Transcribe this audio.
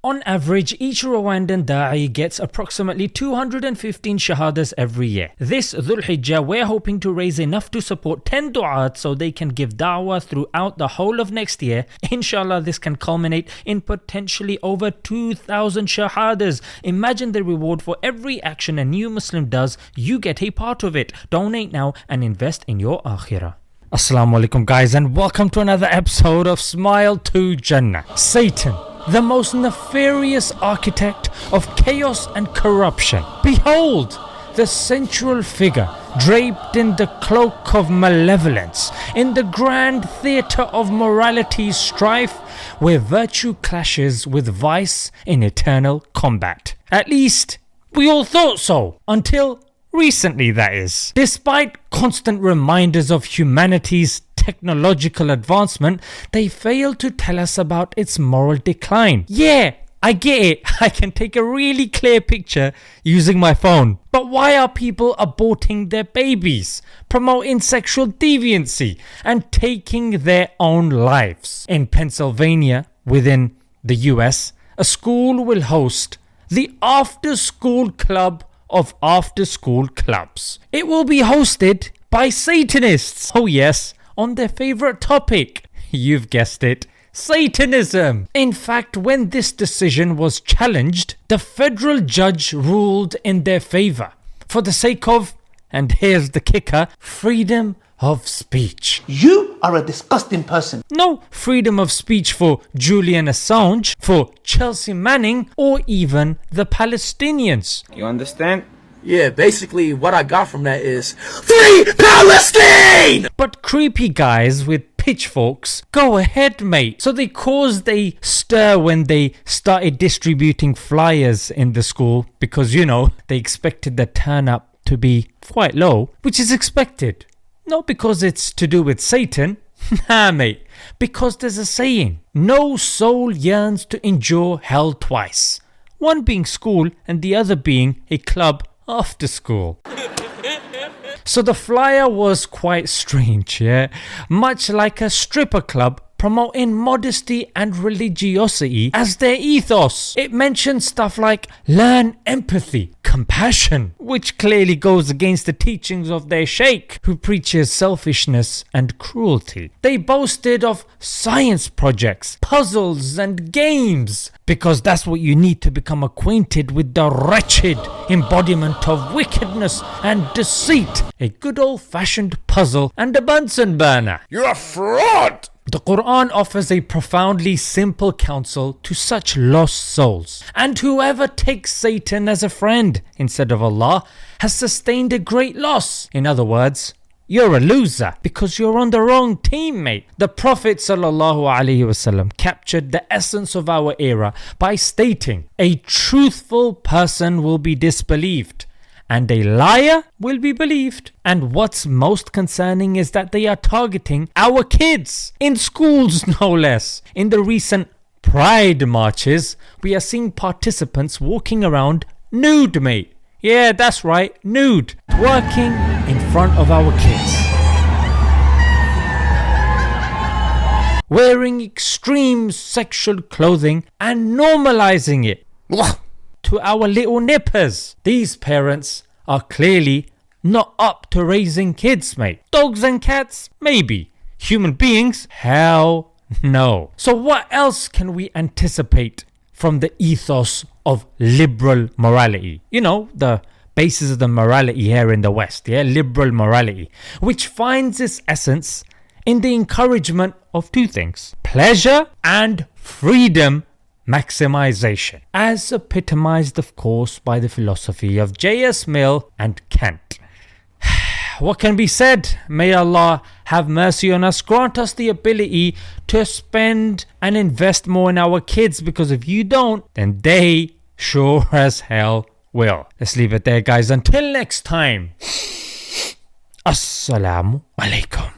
On average, each Rwandan da'i gets approximately 215 shahadas every year. This Dhul Hijjah, we're hoping to raise enough to support 10 du'at so they can give da'wah throughout the whole of next year. Inshallah, this can culminate in potentially over 2,000 shahadas. Imagine the reward for every action a new Muslim does. You get a part of it. Donate now and invest in your akhirah. Assalamu alaikum guys, and welcome to another episode of Smile to Jannah. Satan, the most nefarious architect of chaos and corruption. Behold, the central figure draped in the cloak of malevolence, in the grand theatre of morality's strife, where virtue clashes with vice in eternal combat. At least, we all thought so, until recently, that is. Despite constant reminders of humanity's technological advancement, they fail to tell us about its moral decline. Yeah, I get it. I can take a really clear picture using my phone. But why are people aborting their babies, promoting sexual deviancy, and taking their own lives? In Pennsylvania, within the US, a school will host the after-school club of after-school clubs. It will be hosted by Satanists. Oh yes, on their favorite topic. You've guessed it. Satanism. In fact, when this decision was challenged, the federal judge ruled in their favor for the sake of, and here's the kicker, freedom of speech. You are a disgusting person. No freedom of speech for Julian Assange, for Chelsea Manning, or even the Palestinians. You understand? Yeah, basically what I got from that is Free Palestine! But creepy guys with pitchforks, go ahead mate. So they caused a stir when they started distributing flyers in the school because, you know, they expected the turn up to be quite low, which is expected. Not because it's to do with Satan, nah mate, because there's a saying, no soul yearns to endure hell twice. One being school and the other being a club after school. So the flyer was quite strange, yeah? Much like a stripper club promoting modesty and religiosity as their ethos. It mentioned stuff like learn empathy, compassion, which clearly goes against the teachings of their sheikh, who preaches selfishness and cruelty. They boasted of science projects, puzzles and games, because that's what you need to become acquainted with the wretched embodiment of wickedness and deceit. A good old-fashioned puzzle and a Bunsen burner. You're a fraud! The Quran offers a profoundly simple counsel to such lost souls. And whoever takes Satan as a friend instead of Allah has sustained a great loss. In other words, you're a loser because you're on the wrong team, mate. The Prophet ﷺ captured the essence of our era by stating, a truthful person will be disbelieved and a liar will be believed. And what's most concerning is that they are targeting our kids in schools, no less. In the recent Pride marches, we are seeing participants walking around nude, mate. Yeah, that's right, nude, twerking in front of our kids, wearing extreme sexual clothing and normalizing it to our little nippers. These parents are clearly not up to raising kids, mate. Dogs and cats, maybe. Human beings, hell no. So what else can we anticipate from the ethos of liberal morality? You know, the basis of the morality here in the West, yeah, liberal morality, which finds its essence in the encouragement of two things: pleasure and freedom maximization, as epitomized of course by the philosophy of J.S. Mill and Kant. What can be said? May Allah have mercy on us, grant us the ability to spend and invest more in our kids, because if you don't, then they sure as hell will. Let's leave it there guys, until next time. Assalamu alaikum.